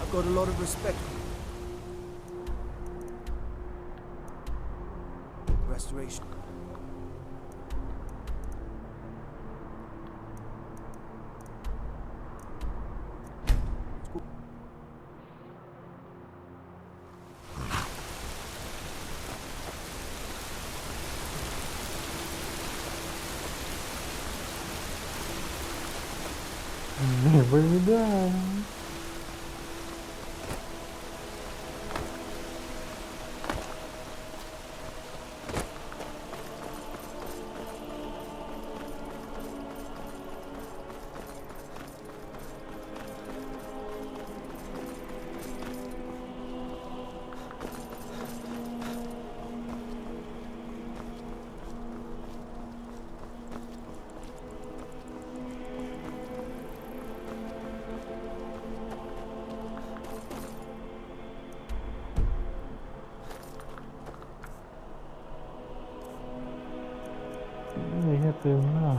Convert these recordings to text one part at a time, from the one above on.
I've got a lot of respect. Restoration.ไม่ได้ไม่แค่เต็มหน้า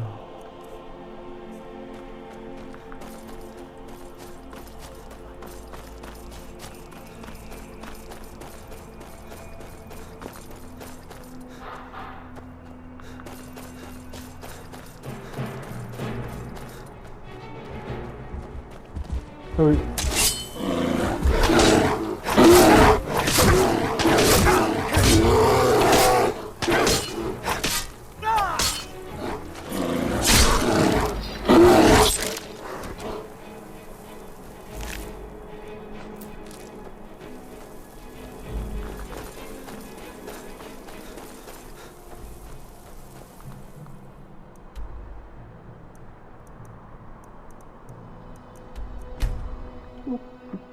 เฮ้ย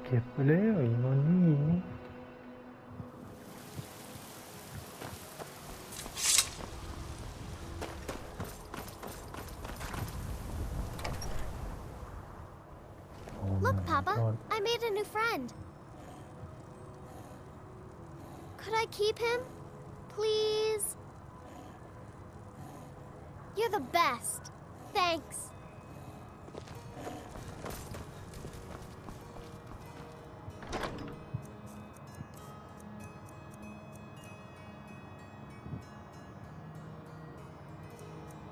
เก็บไปแล้วอีนอนนี่ Look, Papa, I made a new friend. Could I keep him? Please? You're the best. Thanks.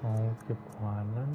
Oh, เก็บขวานนั้น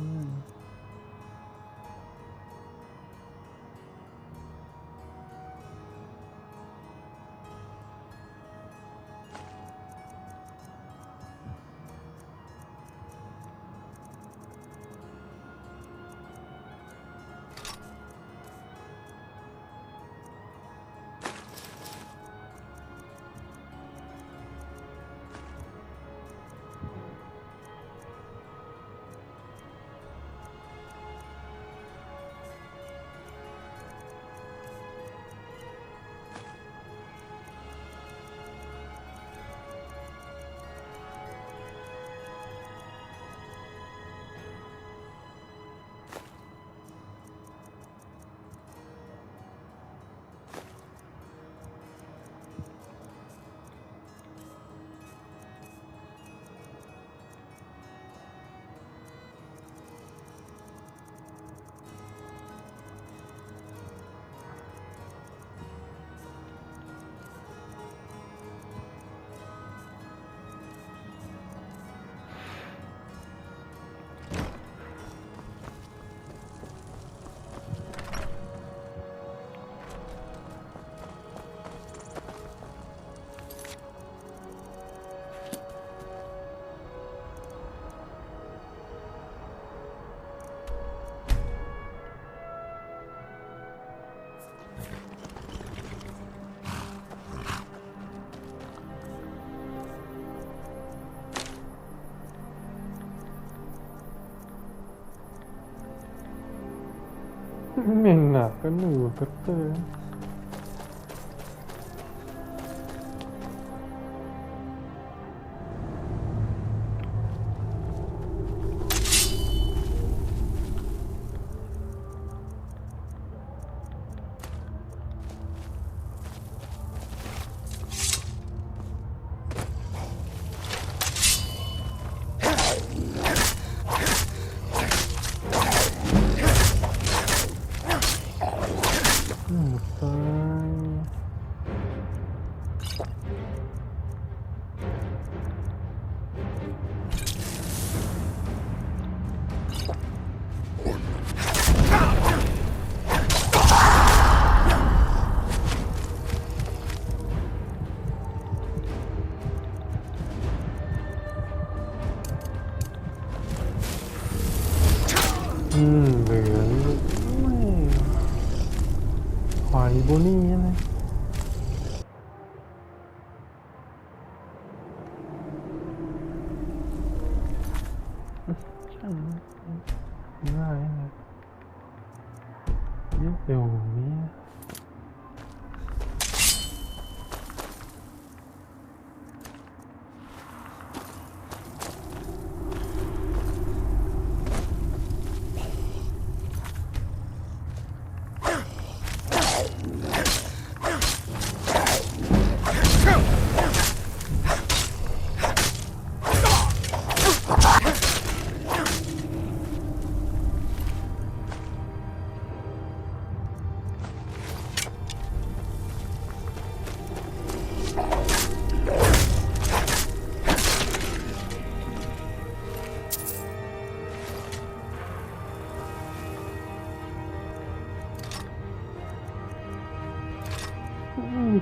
ไม่หนักก็หนูก็เตือน เหลืองไม่ขวานอีโบนี่นะช่างง่ายนะเยอะเดี๋ยวนี้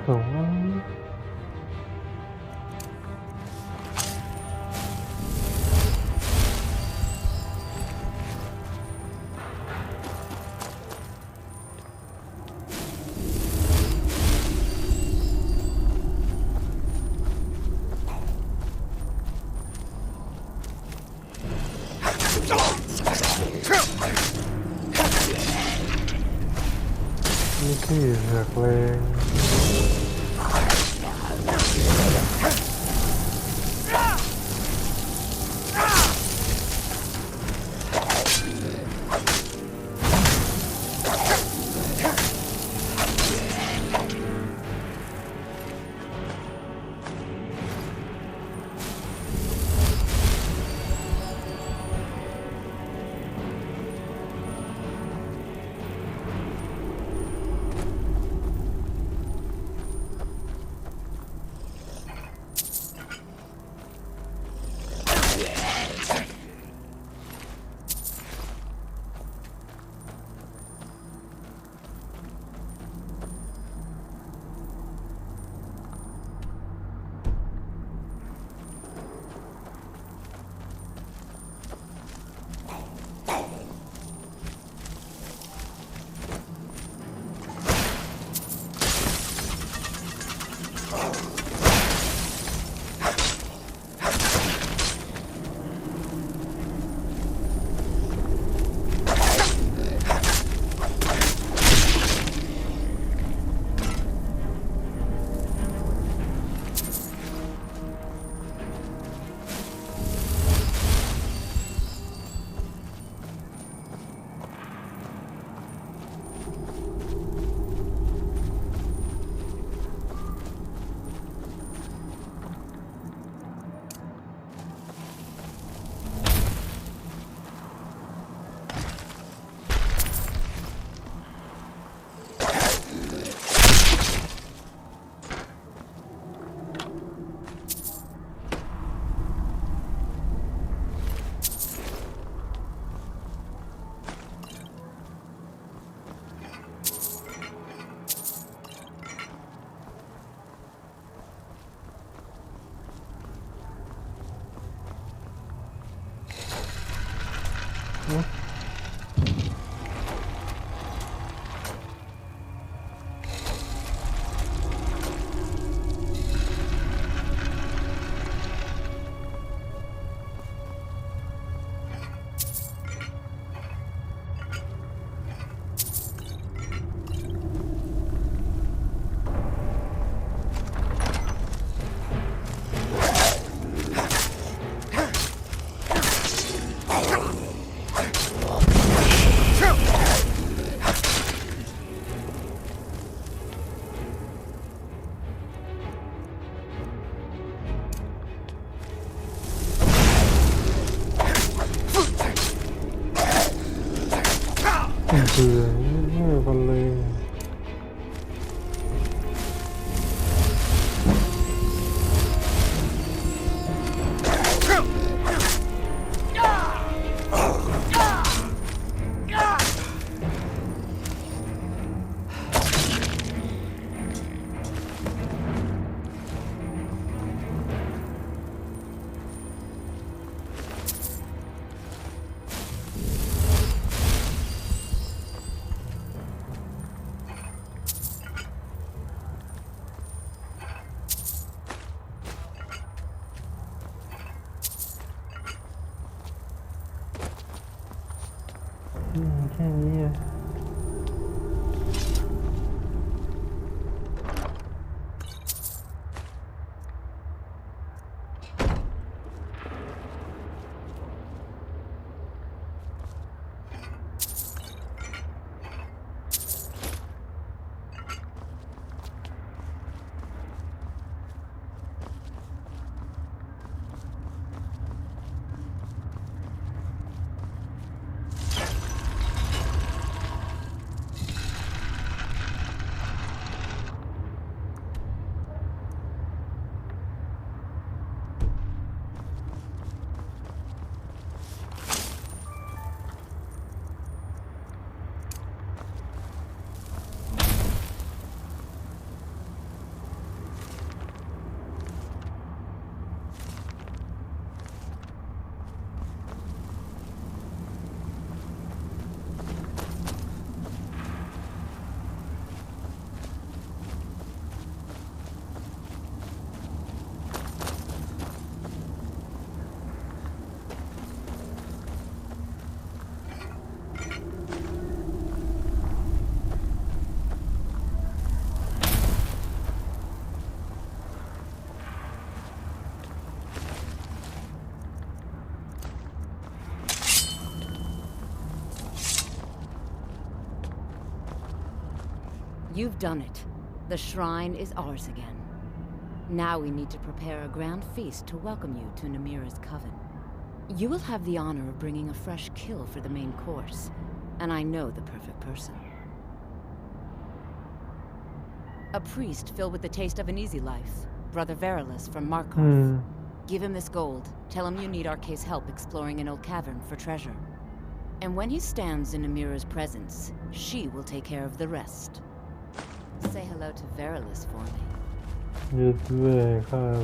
ของว่านี่คือเสือกแรงเบื่อกันเลย Hey, แค่นี้อะ You've done it. The shrine is ours again. Now we need to prepare a grand feast to welcome you to Namira's coven. You will have the honor of bringing a fresh kill for the main course, and I know the perfect person. A priest filled with the taste of an easy life, Brother Verilus from Markov. Give him this gold. Tell him you need Arcae's help exploring an old cavern for treasure. And when he stands in Namira's presence, she will take care of the rest. Say hello to Verilus for me. เย็ดแม่ครับ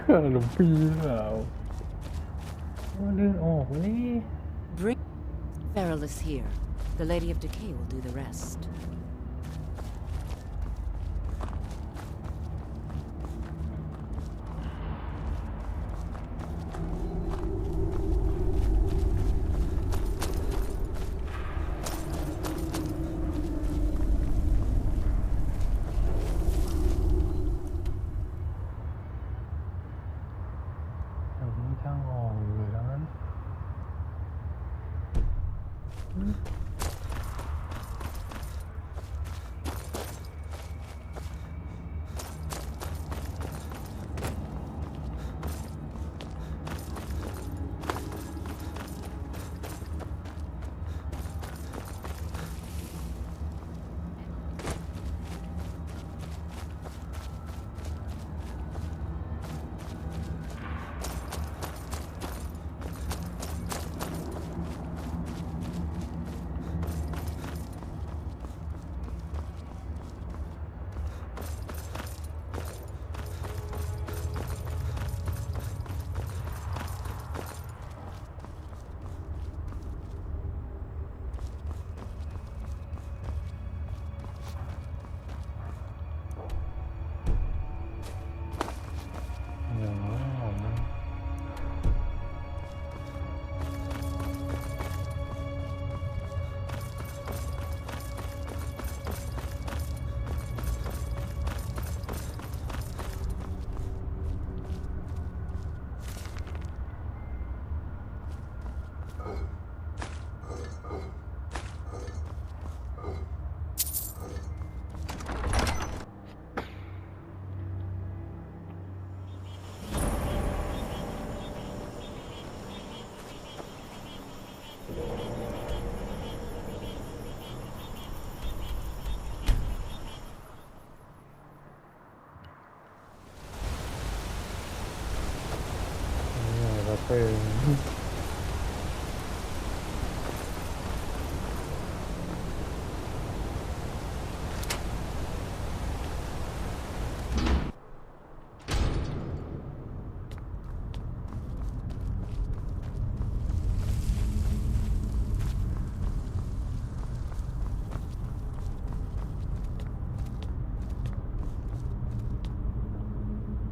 ขนมปีเปล่าว่าเดินออกนี่ Bring Verilus here. The Lady of Decay will do the rest.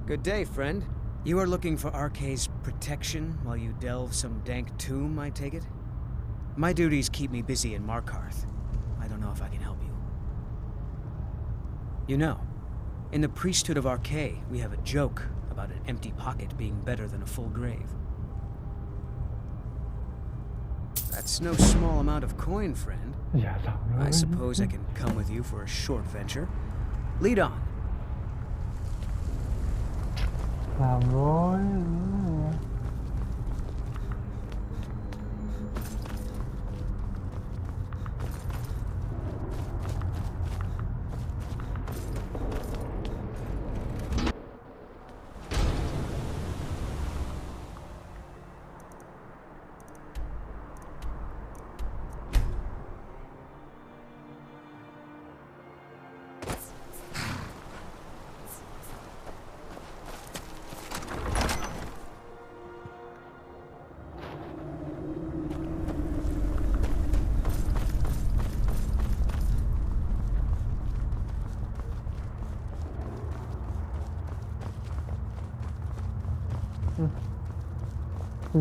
Good day, friend. You are looking for Arcae's protection while you delve some dank tomb, I take it? My duties keep me busy in Markarth. I don't know if I can help you. You know, in the priesthood of Arkay, we have a joke about an empty pocket being better than a full grave. That's no small amount of coin, friend. อย่าถามเลย I suppose I can come with you for a short venture. Lead on. 300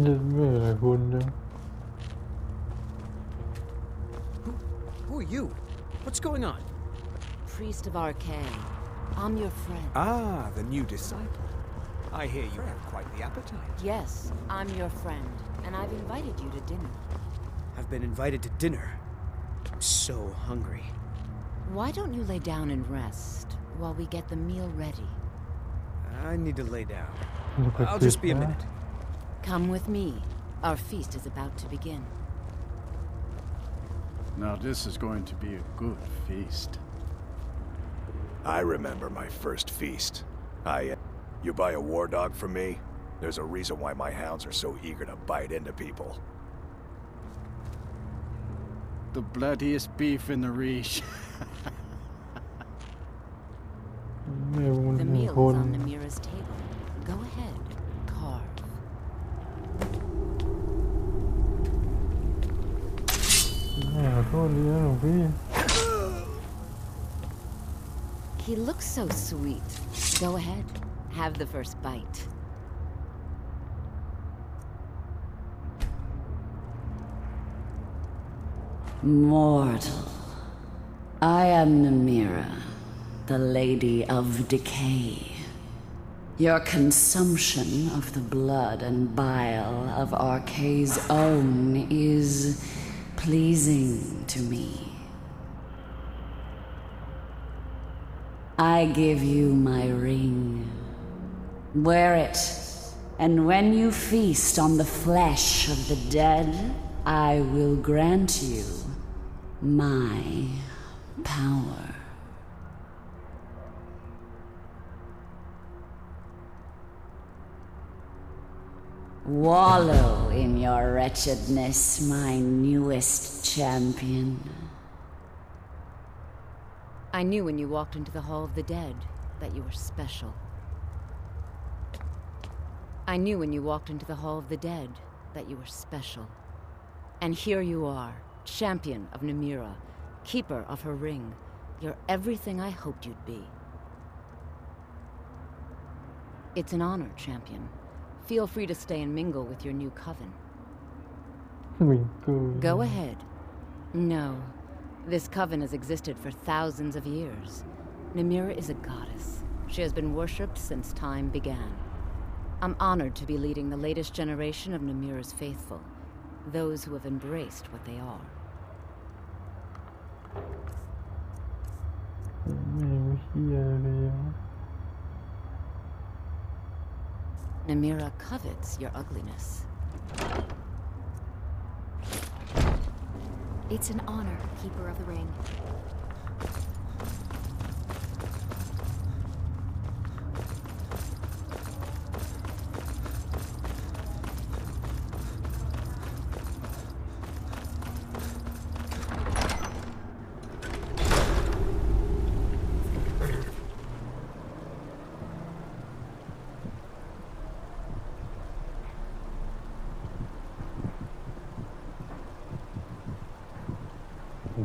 จะไม่อะไรคุณจัง Who are you? What's going on? Priest of Arkay. I'm your friend. Ah, the new disciple. I hear you have quite the appetite. Yes, I'm your friend, and I've invited you to dinner. I've been invited to dinner. I'm so hungry. Why don't you lay down and rest while we get the meal ready? I need to lay down. I'll just be a minute. Come with me. Our feast is about to begin. Now this is going to be a good feast. I remember my first feast. You buy a war dog from me? There's a reason why my hounds are so eager to bite into people. The bloodiest beef in the Reach. ไม่รู้มัน The มี meal ค is น on Namira's table. Go ahead, carve. ขอโทษดีนะหลวงพี่ He looks so sweet. Go ahead, have the first bite. Mortal, I am Namira, the Lady of Decay. Your consumption of the blood and bile of Arkay's own is pleasing to me. I give you my ring. Wear it, and when you feast on the flesh of the dead, I will grant you my power. Wallow in your wretchedness, my newest champion. I knew when you walked into the Hall of the Dead that you were special. I knew when you walked into the Hall of the Dead that you were special. And here you are, champion of Namira, keeper of her ring. You're everything I hoped you'd be. It's an honor, champion. Feel free to stay and mingle with your new coven. มิงเกิน Go ahead. No, this coven has existed for thousands of years. Namira is a goddess. She has been worshipped since time began. I'm honored to be leading the latest generation of Namira's faithful, those who have embraced what they are. ไม่รู้เฮียเลยอะ Namira covets your ugliness. It's an honor, Keeper of the Ring.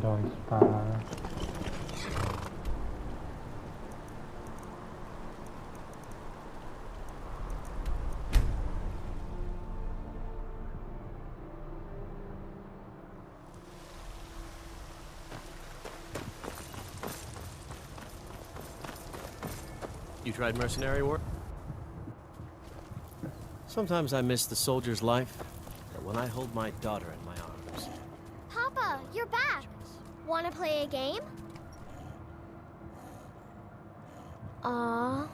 Dog spa. You tried mercenary work? Sometimes I miss the soldier's life, but when I hold my daughter in my arms... Papa, you're back! Wanna play a game? Aww.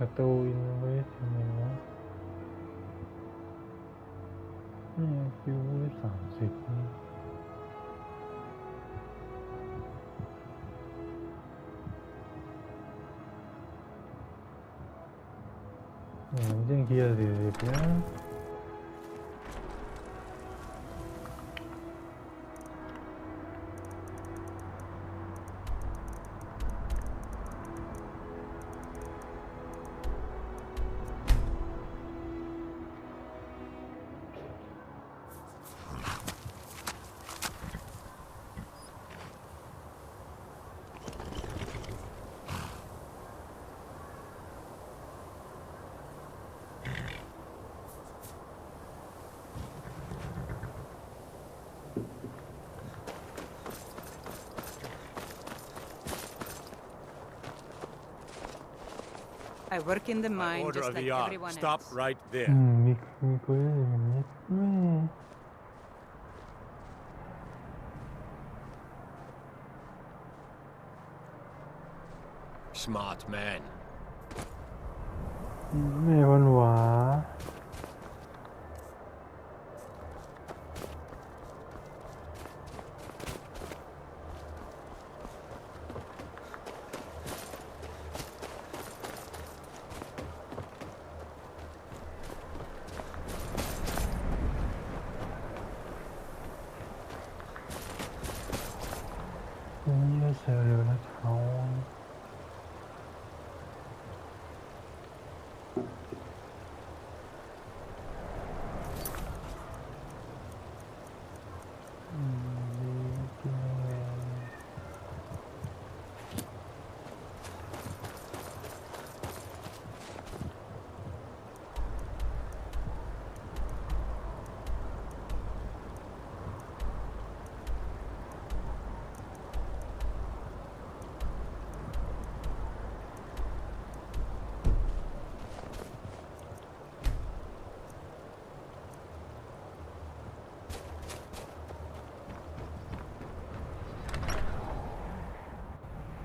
ศัตรูอินเวสยังไงวะนี่คิว30นี่มันยังเคลียร์40นะI work in the mine Order just of like the yard. everyone Stop else. right there. มีคุยอย่างนี้แม่ Smart man. แม่วันหวานี่ก็เซลล์นะเขา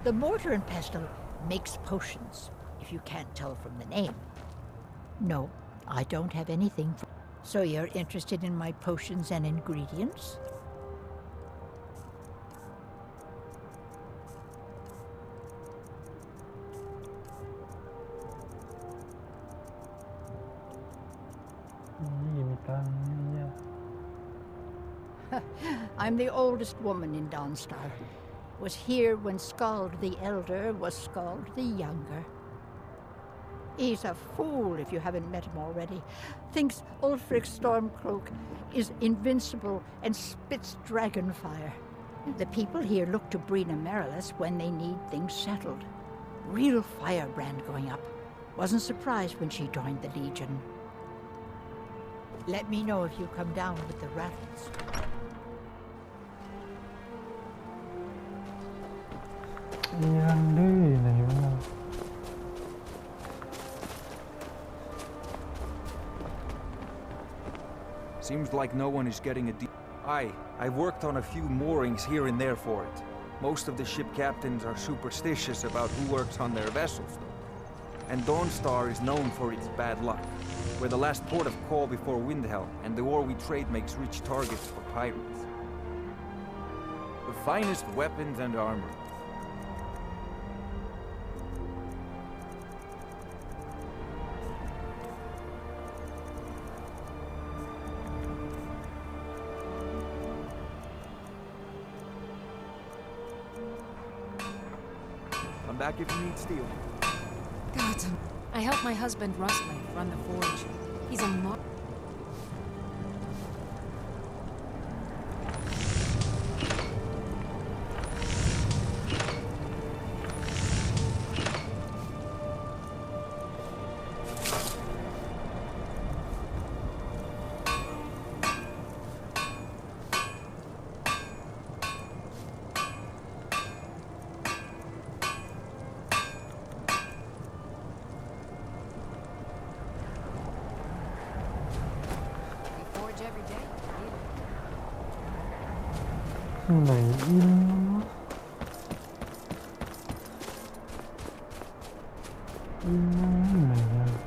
The mortar and pestle makes potions, if you can't tell from the name. No, I don't have anything. So you're interested in my potions and ingredients? I'm the oldest woman in Dawnstar. Was here when Skald the Elder was Skald the Younger. He's a fool if you haven't met him already. Thinks Ulfric Stormcloak is invincible and spits dragon fire. The people here look to Brina Marilis when they need things settled. Real firebrand going up. Wasn't surprised when she joined the Legion. Let me know if you come down with the rattles. Seems like no one is getting a deal. I've worked on a few moorings here and there for it. Most of the ship captains are superstitious about who works on their vessels, though. And Dawnstar is known for its bad luck. We're the last port of call before Windhelm, and the ore we trade makes rich targets for pirates. The finest weapons and armor. back if you need steel. God, I helped my husband Rustley run the forge. He's a every day. ไหนอินอินไหนอะ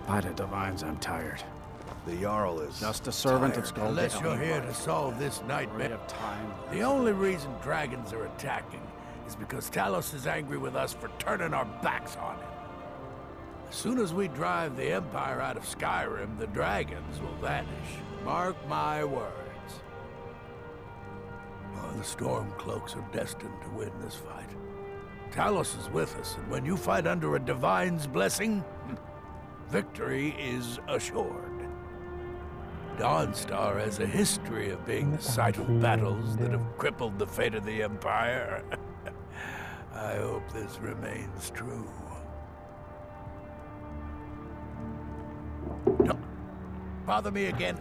By the divines, I'm tired. The Jarl is Just a servant of tired. Skull. Unless you're here to solve this nightmare. Of time. The only reason dragons are attacking is because Talos is angry with us for turning our backs on him. As soon as we drive the Empire out of Skyrim, the dragons will vanish. Mark my words. Oh, the Stormcloaks are destined to win this fight. Talos is with us, and when you fight under a divine's blessing, victory is assured. Dawnstar has a history of being the site of battles that have crippled the fate of the Empire. I hope this remains true. Don't bother me again.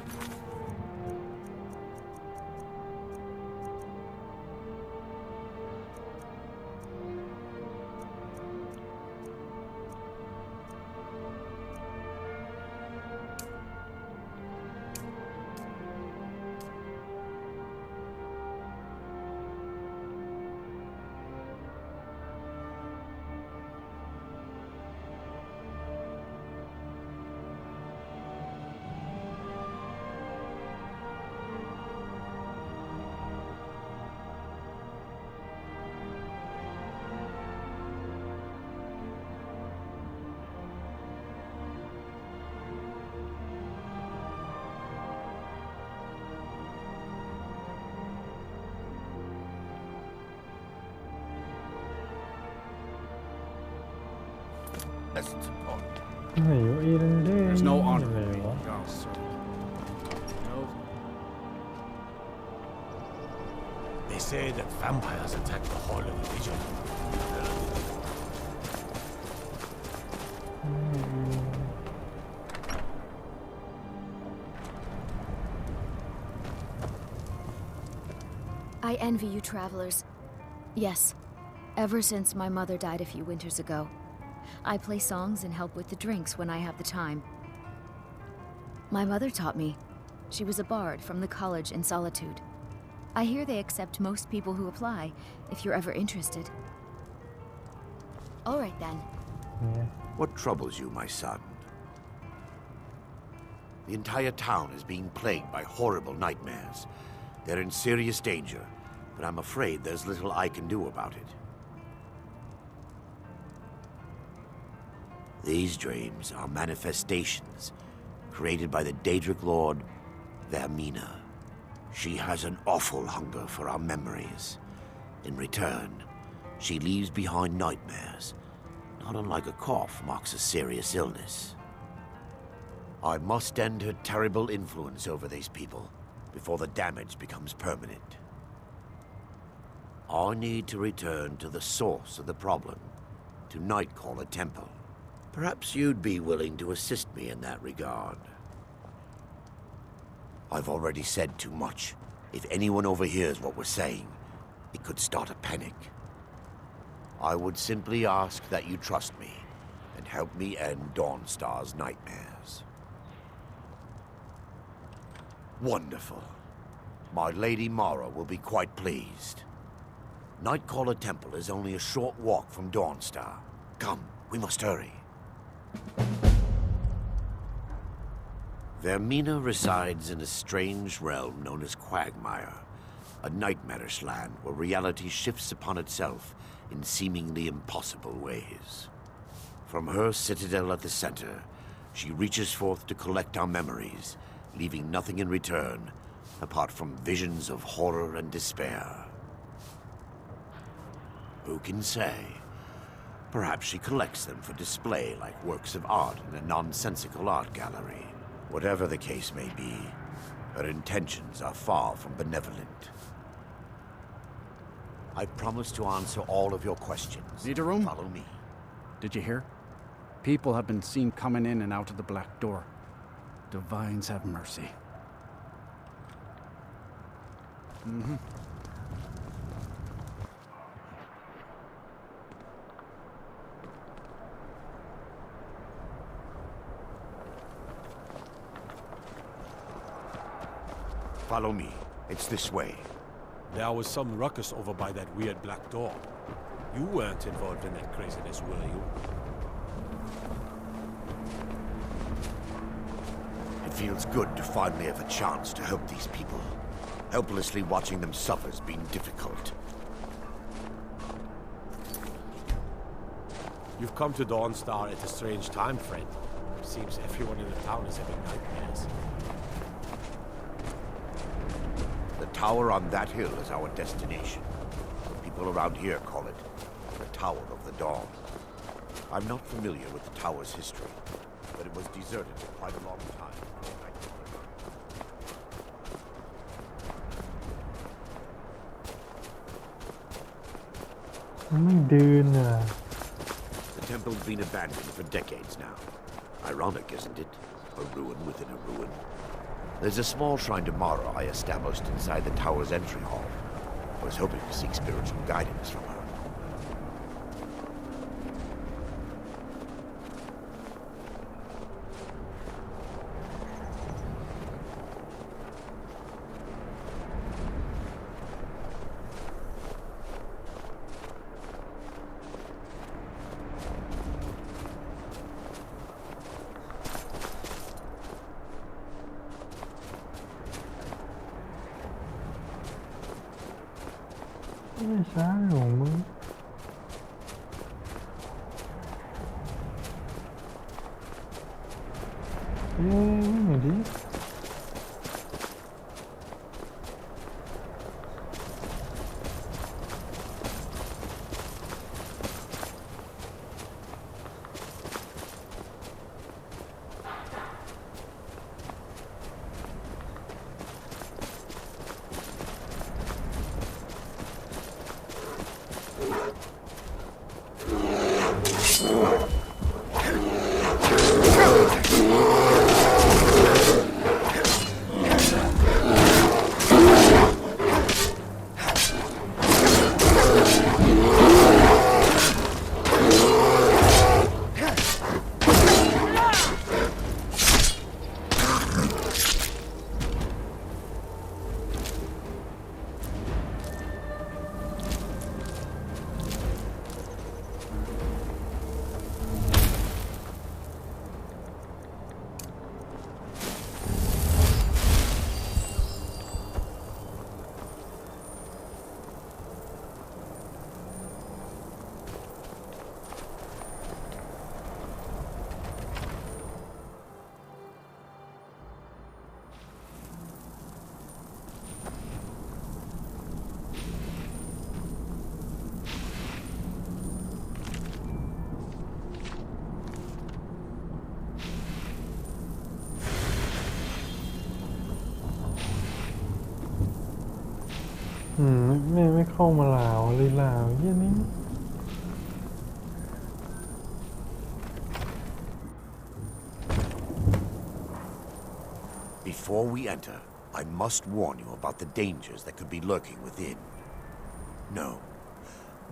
Lessons important. ไหนวะอินเด้ There's no honor ไหน in วะ being Jarl, sir. No. They say that vampires attack the Hall of the Vision. I envy you travelers. Yes, ever since my mother died a few winters ago, I play songs and help with the drinks when I have the time. My mother taught me. She was a bard from the college in Solitude. I hear they accept most people who apply, if you're ever interested. All right then. Yeah. What troubles you, my son? The entire town is being plagued by horrible nightmares. They're in serious danger, but I'm afraid there's little I can do about it. These dreams are manifestations created by the Daedric Lord, Vermina. She has an awful hunger for our memories. In return, she leaves behind nightmares, not unlike a cough marks a serious illness. I must end her terrible influence over these people before the damage becomes permanent. I need to return to the source of the problem, to Nightcaller Temple. Perhaps you'd be willing to assist me in that regard. I've already said too much. If anyone overhears what we're saying, it could start a panic. I would simply ask that you trust me and help me end Dawnstar's nightmares. Wonderful. My Lady Mara will be quite pleased. Nightcaller Temple is only a short walk from Dawnstar. Come, we must hurry. Vermina resides in a strange realm known as Quagmire, A nightmarish land where reality shifts upon itself in seemingly impossible ways. From her citadel at the center, she reaches forth to collect our memories, leaving nothing in return apart from visions of horror and despair. Who can say? Perhaps she collects them for display like works of art in a nonsensical art gallery. Whatever the case may be, her intentions are far from benevolent. I promise to answer all of your questions. Need a room? Follow me. Did you hear? People have been seen coming in and out of the black door. Divines have mercy. Mm-hmm. Follow me. It's this way. There was some ruckus over by that weird black door. You weren't involved in that craziness, were you? It feels good to finally have a chance to help these people. Helplessly watching them suffer has been difficult. You've come to Dawnstar at a strange time, friend. Seems everyone in the town is having nightmares. The tower on that hill is our destination. The people around here call it the Tower of the Dawn. I'm not familiar with the tower's history, but it was deserted for quite a long time. The temple's been abandoned for decades now. Ironic, isn't it? A ruin within a ruin. There's a small shrine to Mara I established inside the tower's entry hall. I was hoping to seek spiritual guidance from her.ไม่เข้ามาลาวเลยลาวเหี้ยนี่ Before we enter, I must warn you about the dangers that could be lurking within. No.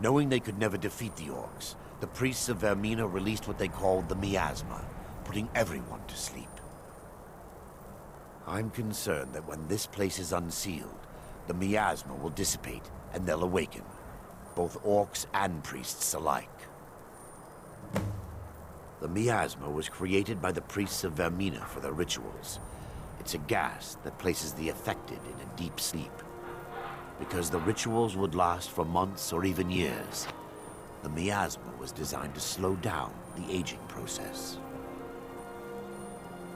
Knowing they could never defeat the orcs, the priests of Vermina released what they called the miasma, putting everyone to sleep. I'm concerned that when this place is unsealed, the miasma will dissipate and they'll awaken, both orcs and priests alike. The miasma was created by the priests of Vermina for their rituals. It's a gas that places the affected in a deep sleep. Because the rituals would last for months or even years, the miasma was designed to slow down the aging process.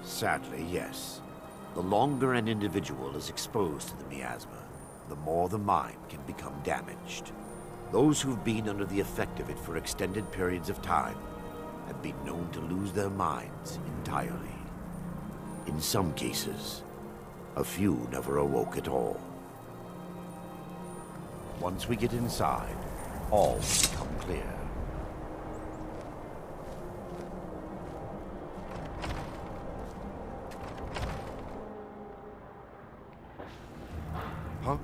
Sadly, yes. The longer an individual is exposed to the miasma, the more the mind can become damaged. Those who've been under the effect of it for extended periods of time have been known to lose their minds entirely. In some cases, a few never awoke at all. Once we get inside, all will become clear. Huh?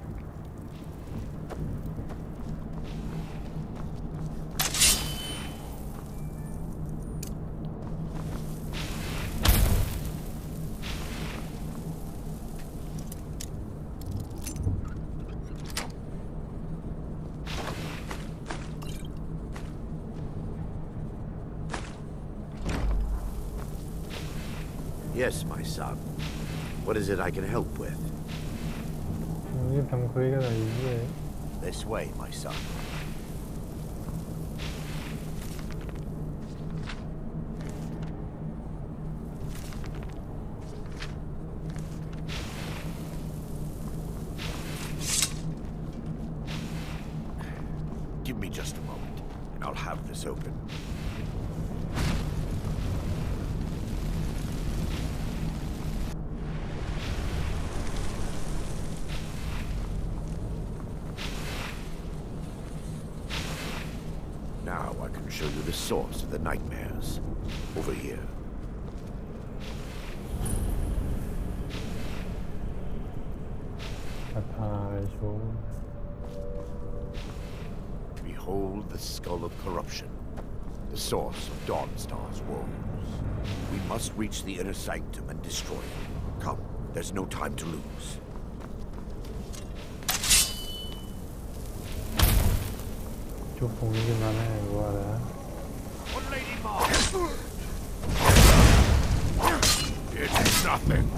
Yes, my son. What is it I can help with? รีบทำเควสกันหน่อยเว้ย This way, my son. Give me just a moment, and I'll have this open. Now I can show you the source of the nightmares. Over here. Behold the skull of corruption, the source of Dawnstar's woes. We must reach the inner sanctum and destroy it. Come, there's no time to lose. It's nothing.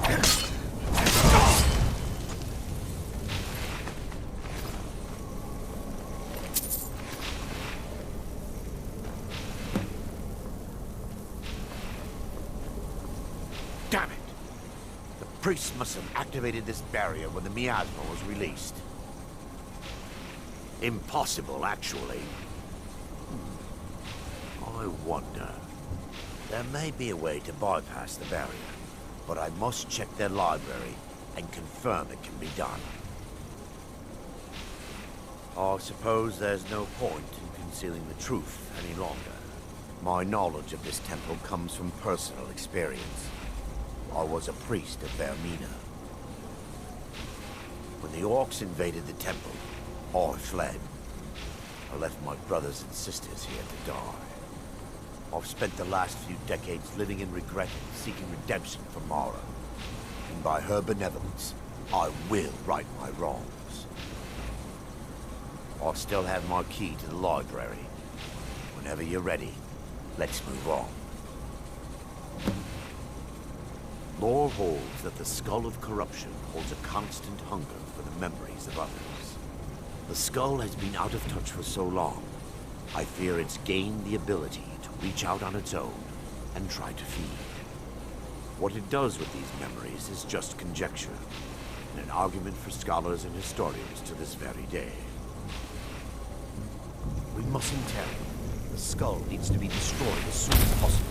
Damn it! The priest must have activated this barrier when the miasma was released. Impossible, actually. I wonder. There may be a way to bypass the barrier, but I must check their library and confirm it can be done. I suppose there's no point in concealing the truth any longer. My knowledge of this temple comes from personal experience. I was a priest of Vermina. When the orcs invaded the temple, I fled. I left my brothers and sisters here to die. I've spent the last few decades living in regret and seeking redemption from Mara. And by her benevolence, I will right my wrongs. I still have my key to the library. Whenever you're ready, let's move on. Lore holds that the skull of corruption holds a constant hunger for the memories of others. The skull has been out of touch for so long, I fear it's gained the ability to reach out on its own and try to feed. What it does with these memories is just conjecture, and an argument for scholars and historians to this very day. We mustn't tarry. The skull needs to be destroyed as soon as possible.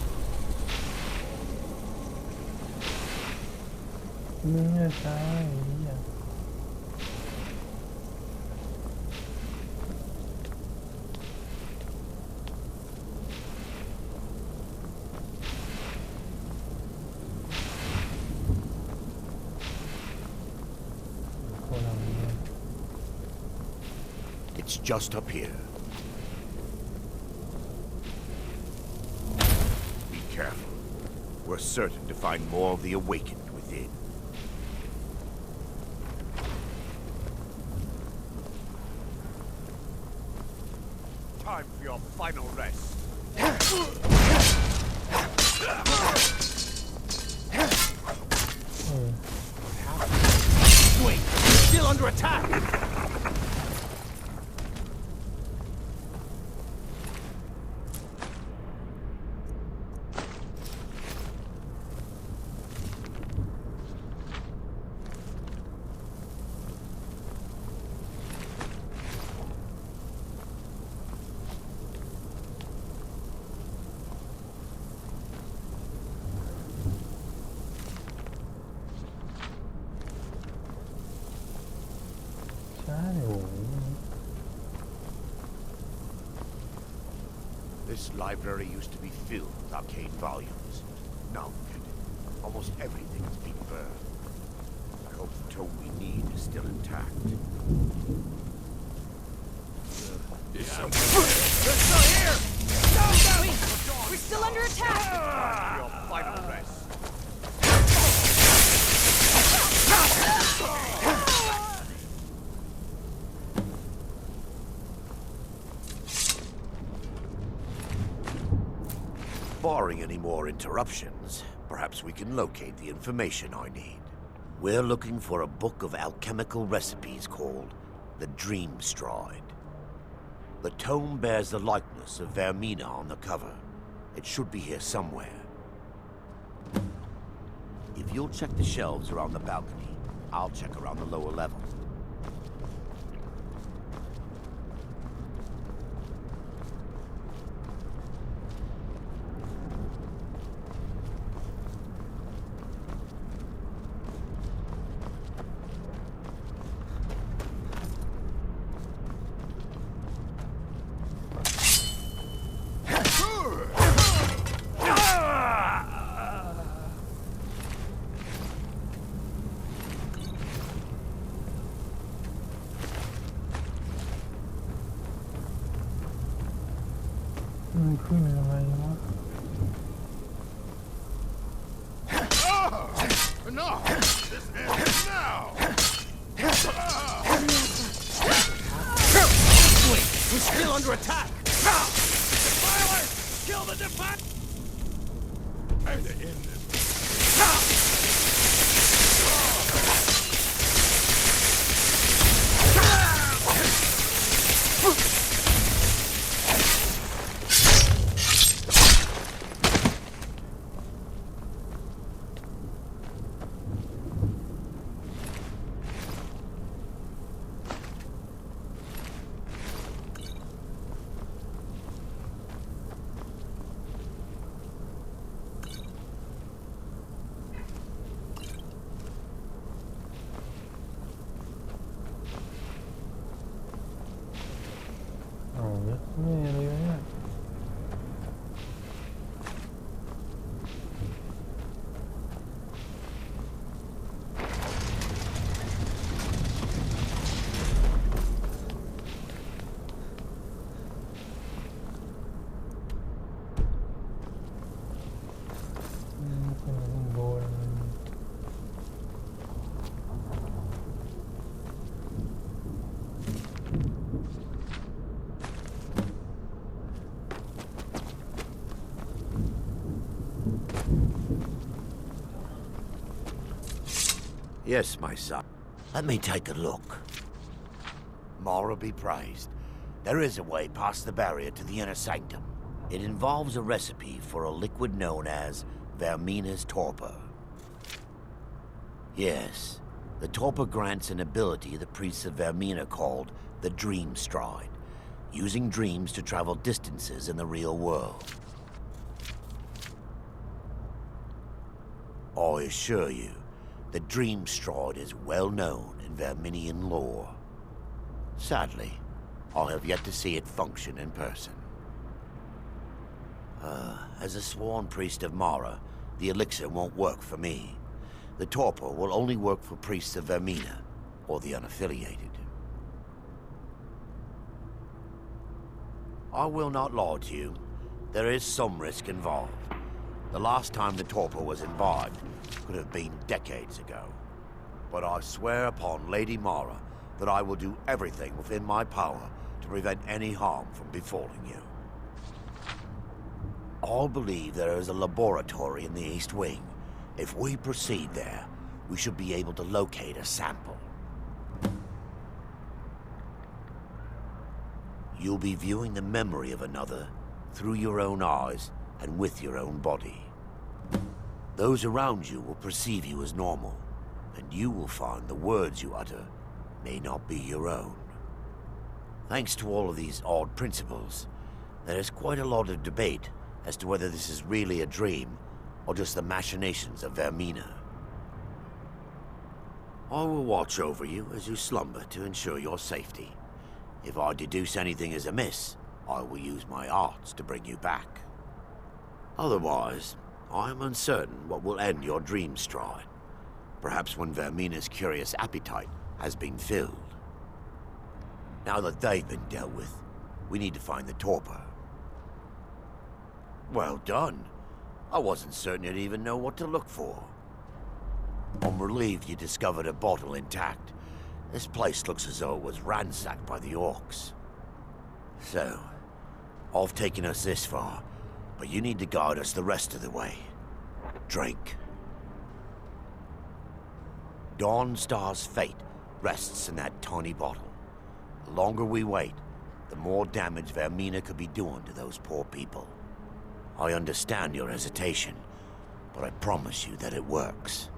It's just up here. Be careful. We're certain to find more of the awakened within. Time for your final rest. Wait, still under attack! โอ้โห This library used to be filled with arcane volumes. Now look at it. Almost everything has been burned. I hope the tome we need is still intact. They're still here! Stop them! We're still under attack! Your final rest. Barring any more interruptions, perhaps we can locate the information I need. We're looking for a book of alchemical recipes called the Dream Stride. The tome bears the likeness of Vermina on the cover. It should be here somewhere. If you'll check the shelves around the balcony, I'll check around the lower level. Enough! This ends now! Wait, we're still under attack! Defiler! Kill the defiler! Time to end this. Yes, my son. Let me take a look. Mara be praised. There is a way past the barrier to the inner sanctum. It involves a recipe for a liquid known as Vermina's torpor. Yes, the torpor grants an ability the priests of Vermina called the Dream Stride, using dreams to travel distances in the real world. I assure you, the Dream Stride is well known in Verminian lore. Sadly, I have yet to see it function in person. As a sworn priest of Mara, the elixir won't work for me. The torpor will only work for priests of Vermina, or the unaffiliated. I will not lie to you. There is some risk involved. The last time the torpor was imbibed could have been decades ago. But I swear upon Lady Mara that I will do everything within my power to prevent any harm from befalling you. I believe there is a laboratory in the East Wing. If we proceed there, we should be able to locate a sample. You'll be viewing the memory of another through your own eyes and with your own body. Those around you will perceive you as normal, and you will find the words you utter may not be your own. Thanks to all of these odd principles, there is quite a lot of debate as to whether this is really a dream or just the machinations of Vermina. I will watch over you as you slumber to ensure your safety. If I deduce anything is amiss, I will use my arts to bring you back. Otherwise, I am uncertain what will end your dream stride. Perhaps when Vermina's curious appetite has been filled. Now that they've been dealt with, we need to find the torpor. Well done. I wasn't certain you'd even know what to look for. I'm relieved you discovered a bottle intact. This place looks as though it was ransacked by the orcs. So, I've taken us this far, but you need to guide us the rest of the way. Drink. Dawnstar's fate rests in that tiny bottle. The longer we wait, the more damage Vermina could be doing to those poor people. I understand your hesitation, but I promise you that it works.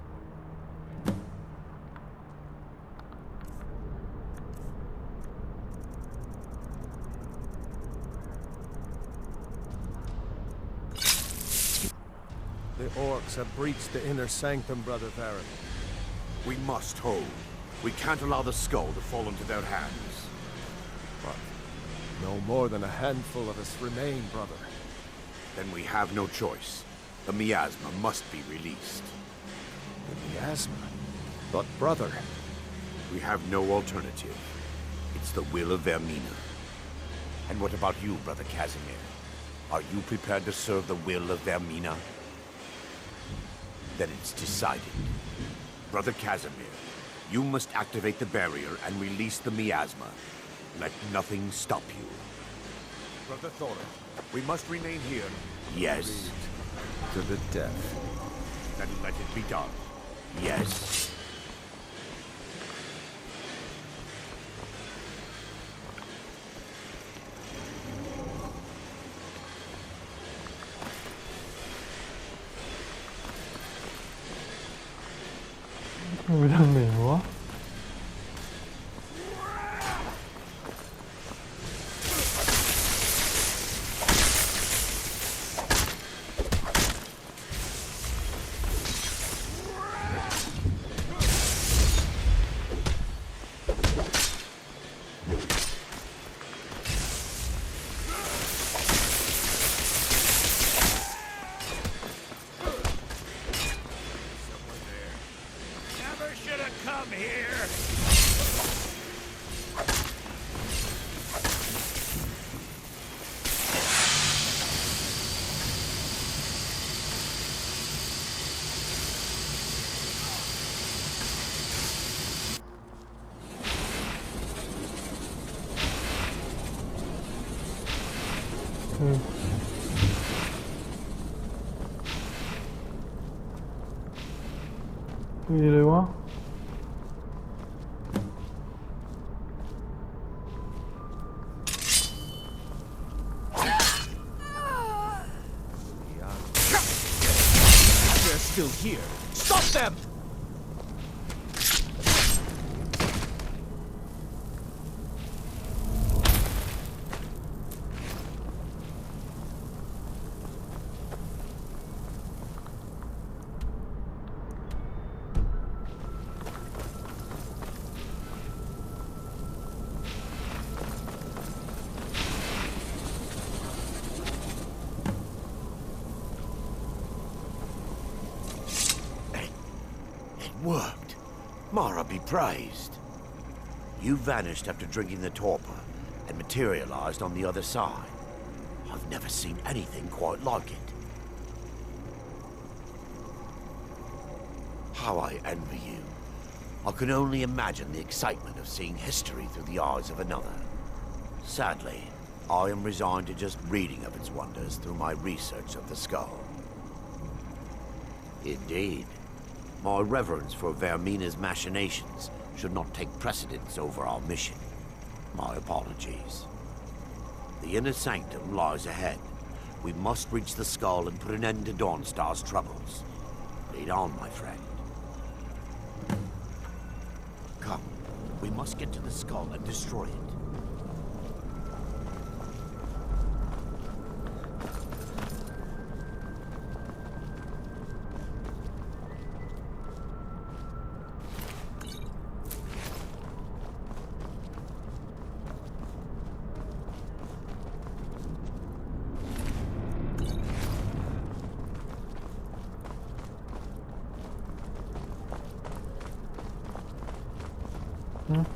The orcs have breached the inner sanctum, Brother Baron. We must hold. We can't allow the skull to fall into their hands. But no more than a handful of us remain, brother. Then we have no choice. The miasma must be released. The miasma? But brother... We have no alternative. It's the will of Vermina. And what about you, Brother Casimir? Are you prepared to serve the will of Vermina? Then it's decided. Brother Casimir, you must activate the barrier and release the miasma. Let nothing stop you. Brother Thorin, we must remain here. Yes. To the death. Then let it be done. Yes. Điทางไหนวะ มีเลยวะ They're still here. Stop them! Worked. Mara be praised. You vanished after drinking the torpor and materialized on the other side. I've never seen anything quite like it. How I envy you. I can only imagine the excitement of seeing history through the eyes of another. Sadly, I am resigned to just reading of its wonders through my research of the skull. Indeed. My reverence for Vermina's machinations should not take precedence over our mission. My apologies. The inner sanctum lies ahead. We must reach the skull and put an end to Dawnstar's troubles. Lead on, my friend. Come, we must get to the skull and destroy it. What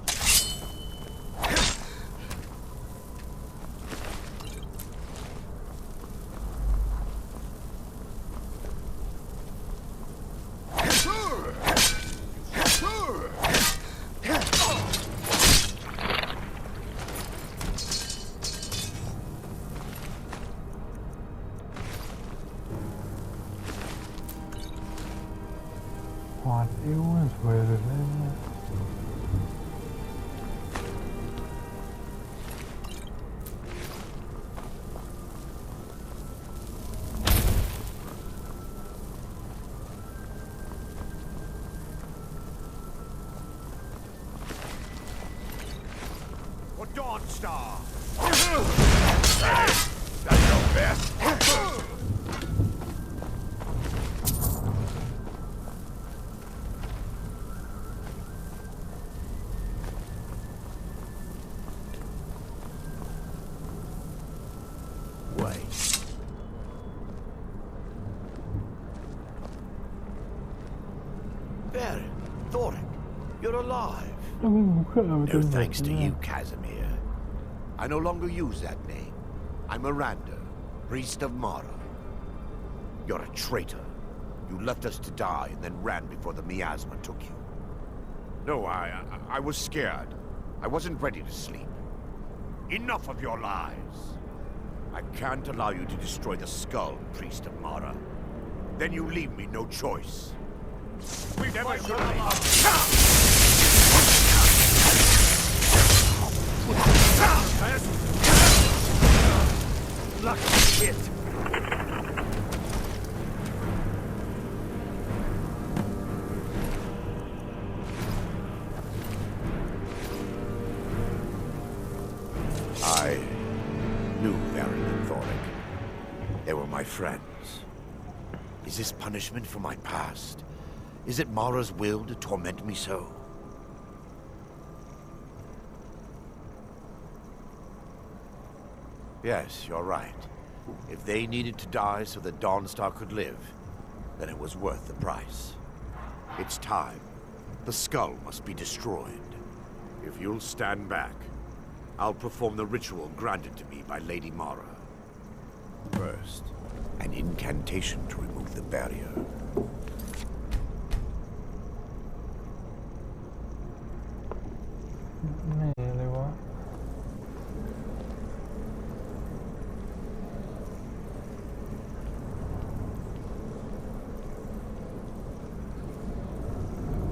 it was with it. For Dawnstar! That's your best! Baron, Thoric, you're alive. No thanks to you, Casimir. I no longer use that name. I'm Miranda, priest of Mara. You're a traitor. You left us to die and then ran before the miasma took you. No, I was scared. I wasn't ready to sleep. Enough of your lies. I can't allow you to destroy the skull, priest of Mara. Then you leave me no choice. We've never lucky shit. I knew Baron and Thoric. They were my friends. Is this punishment for my past? Is it Mara's will to torment me so? Yes, you're right. If they needed to die so that Dawnstar could live, then it was worth the price. It's time. The skull must be destroyed. If you'll stand back, I'll perform the ritual granted to me by Lady Mara. First, an incantation to remove the barrier.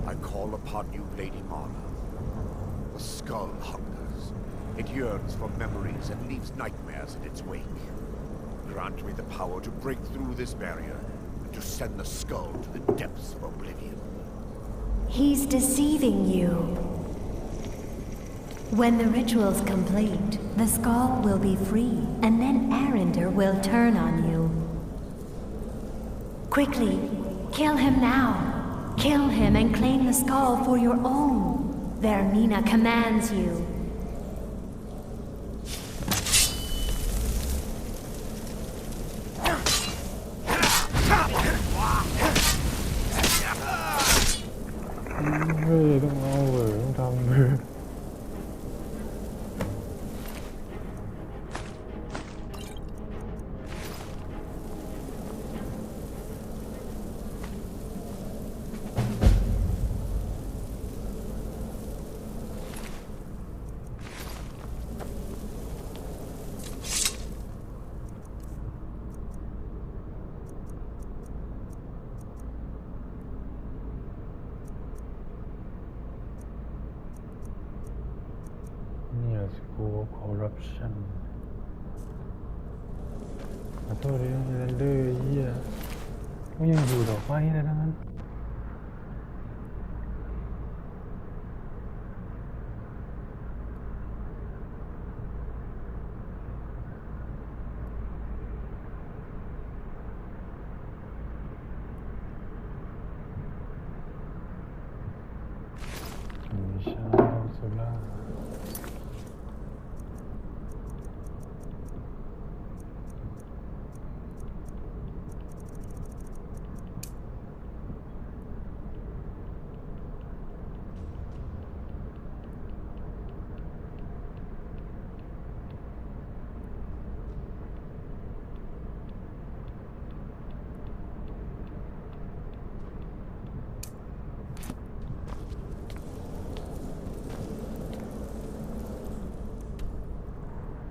I call upon you, Lady Mara. The skull hungers. It yearns for memories and leaves nightmares in its wake. Grant me the power to break through this barrier and to send the skull to the depths of oblivion. He's deceiving you. When the ritual's complete, the skull will be free, and then Arender will turn on you. Quickly, kill him now. Kill him and claim the skull for your own. Vermina commands you. corruption ขอโทษด้วยเรนเดอร์เหี้ยก็ยังอยู่ดอกไม้เลยทั้งนั้นมีชาโซล่า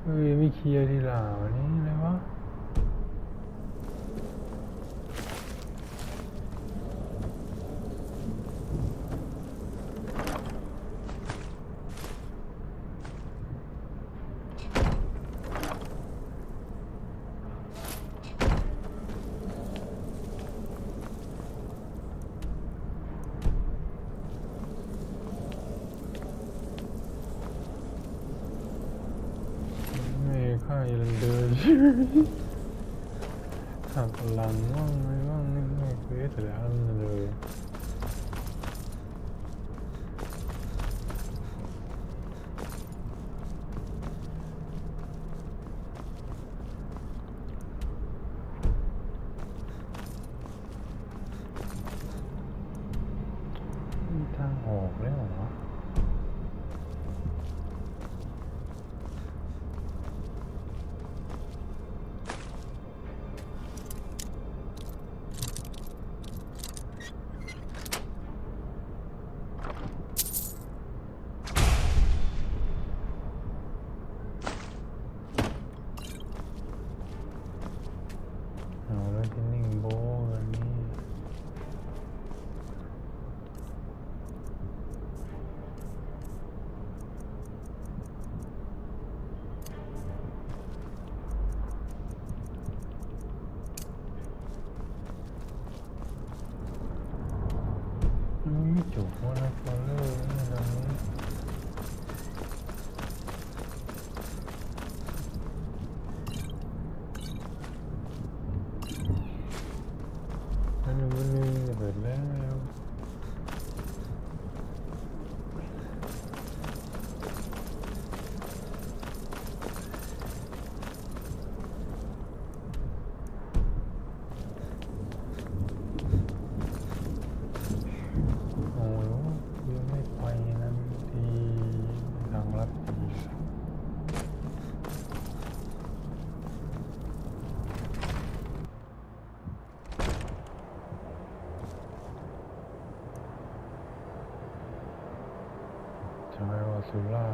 เฮ้ยไม่เคลียร์ทีหลังนี่อะไรวะข้ายังเดินหักหลังว่างไม่ว่างไม่เคยเสร็จแล้วเลยมีทางออกแล้วเหรอเอาแล้วที่นิ่งโบกันนี่ไม่จบว่านะฟอลเลอร์นี่ตรงนี้มันเปิดแล้วโอ้ยยังไม่ไปนั่นทีทางลัดดีใช่ว่าสุรา